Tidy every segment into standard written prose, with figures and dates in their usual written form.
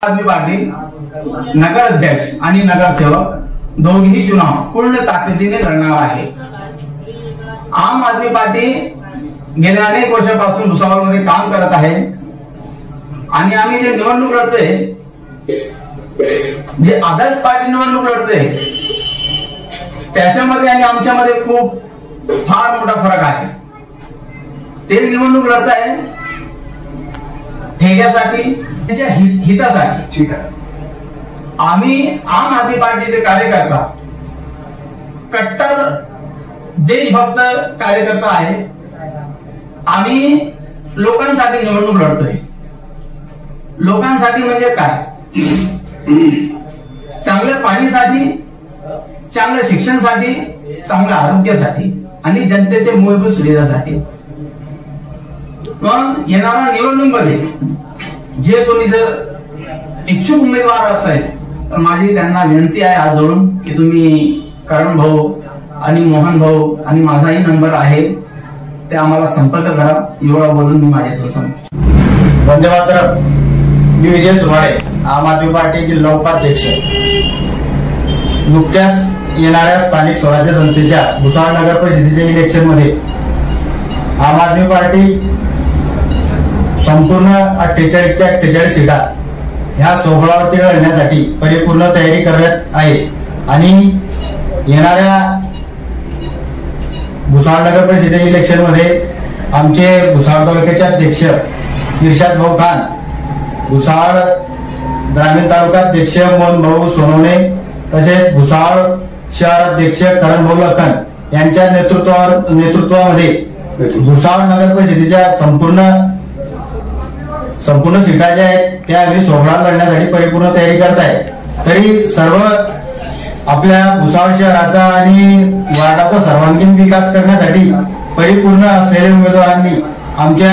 आदमी party नगर अध्यक्ष आणि नगरसेवक दोघेही चुनाव पूर्ण ताकदीने लढणार आहे। आम आदमी पार्टी गेल्या अनेक वर्षापासून भुसावळमध्ये काम करत आहे आणि आम्ही जे निवडणूक लढतोय, जे आदर्श पार्टी निवडणूक लढतोय, त्याच्यामध्ये आणि आमच्यामध्ये खूप फार मोठा फरक आहे। ते निवडणूक लढत आहे ठेक्यासाठी, त्याच्या हितासाठी। ठीक आहे, आम्ही आम आदमी पार्टीचे कार्यकर्ता कट्टर देशभक्त कार्यकर्ता आहे। आम्ही लोकांसाठी निवडणूक लढतोय। लोकांसाठी म्हणजे काय? चांगल्या पाणीसाठी, चांगल्या शिक्षणासाठी, चांगल्या आरोग्यासाठी आणि जनतेच्या मूलभूत सुविधासाठी। मग येणाऱ्या निवडणुकीमध्ये जे कोणी जर इच्छुक उमेदवार असेल तर माझी त्यांना विनंती आहे आज जोडून की तुम्ही करण भाऊ आणि मोहन भाऊ आणि माझाही नंबर आहे, ते आम्हाला संपर्क करा। एवढा बोलून मी माझ्यातून सांगतो। वंदे मातरम। मी विजय सुमाळे, आम आदमी पार्टी जिल्हा उपाध्यक्ष। नुकत्याच येणाऱ्या स्थानिक स्वराज्य संस्थेच्या भुसावळ नगर परिषदेच्या इलेक्शन मध्ये आम आदमी पार्टी संपूर्ण 48च्या 48 सीटा ह्या सोहळ्यावरती लढण्यासाठी परिपूर्ण तयारी करत आहे आणि येणाऱ्या भुसावळ नगर परिषदेच्या इलेक्शन मध्ये आमचे भुसावळ तालुक्याचे अध्यक्ष इर्शाद भाऊ खान, भुसावळ ग्रामीण तालुका अध्यक्ष मोहन भाऊ सोनवणे, तसेच भुसावळ शहर अध्यक्ष करण भाऊ लखन यांच्या नेतृत्वामध्ये भुसावळ नगर परिषदेच्या संपूर्ण सीटा ज्या आहेत त्या आम्ही सोहळा लढण्यासाठी परिपूर्ण तयारी करत आहे। तरी सर्व आपल्या भुसावळ शहराचा आणि वार्डाचा सर्वांगीण विकास करण्यासाठी परिपूर्ण असलेल्या उमेदवारांनी आमच्या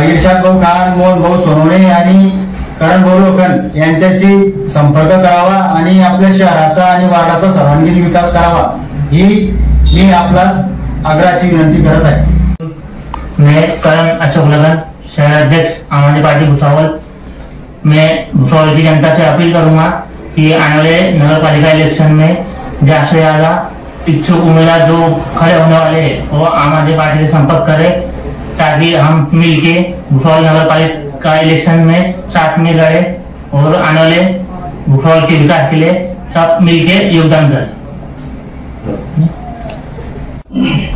इर्शाद भाऊ खान, मोहन भाऊ सोनवणे आणि करण भाऊ लोखन यांच्याशी संपर्क करावा आणि आपल्या शहराचा आणि वार्डाचा सर्वांगीण विकास करावा ही मी आपल्यास आग्रहाची विनंती करत आहे। मैं करण अशोक लगन, शहर अध्यक्ष आम आदमी पार्टी भुसावल। मैं भुसावल की जनता से अपील करूंगा कि आने वाले नगर पालिका इलेक्शन में ज्यादा से ज्यादा इच्छुक उम्मीदवार जो खड़े होने वाले हैं वो आम आदमी पार्टी से संपर्क करें, ताकि हम मिलके भुसावल नगर पालिका इलेक्शन में साथ में लड़े और आने वाले भुसावल के विकास के लिए सब मिलके योगदान करें।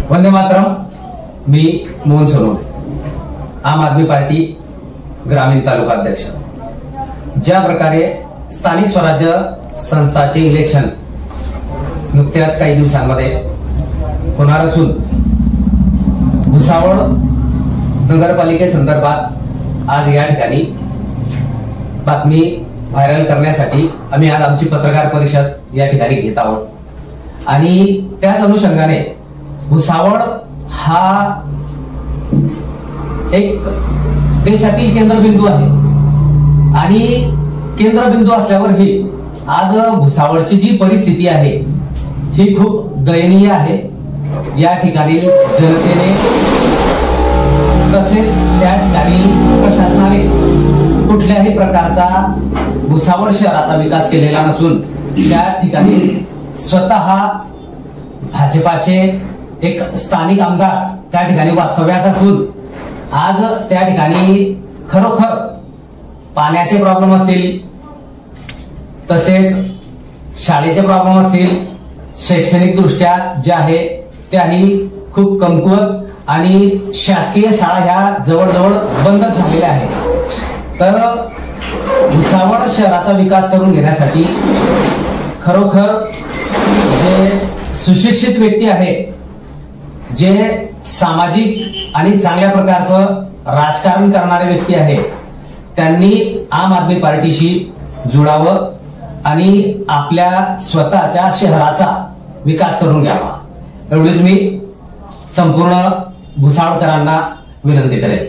वंदे मातरम। मी मोहन सोनवणे, आम आदमी पार्टी ग्रामीण तालुका अध्यक्ष। ज्या प्रकारे स्थानिक स्वराज्य संस्थाचे इलेक्शन नुकत्याच काही दिवसांमध्ये होणार असून भुसावळ नगरपालिकेसंदर्भात आज या ठिकाणी बातमी व्हायरल करण्यासाठी आम्ही आज आमची पत्रकार परिषद या ठिकाणी घेत आहोत आणि त्याच अनुषंगाने भुसावळ हा एक देशातील केंद्रबिंदू आहे आणि केंद्रबिंदू असल्यावरही आज भुसावळची जी परिस्थिती आहे ही खूप दयनीय आहे। या ठिकाणी जनतेने तसेच त्या ठिकाणी प्रशासनाने कुठल्याही प्रकारचा भुसावळ शहराचा विकास केलेला नसून त्या ठिकाणी स्वतः भाजपाचे एक स्थानिक आमदार त्या ठिकाणी वास्तव्यास असून आज त्या ठिकाणी खरोखर पाण्याचे प्रॉब्लेम असतील, तसेच शाळेचे प्रॉब्लेम असतील, शैक्षणिक दृष्ट्या ज्या आहे त्याही खूप कमकुवत आणि शासकीय शाळा ह्या जवळजवळ बंदच झालेल्या आहेत। तर भुसावळ शहराचा विकास करून घेण्यासाठी खरोखर जे सुशिक्षित व्यक्ती आहे, जे सामाजिक आणि चांगल्या प्रकारचं राजकारण करणारे व्यक्ती आहे, त्यांनी आम आदमी पार्टीशी जुळावं आणि आपल्या स्वतःच्या शहराचा विकास करून घ्यावा, एवढीच मी संपूर्ण भुसावळकरांना विनंती करेन।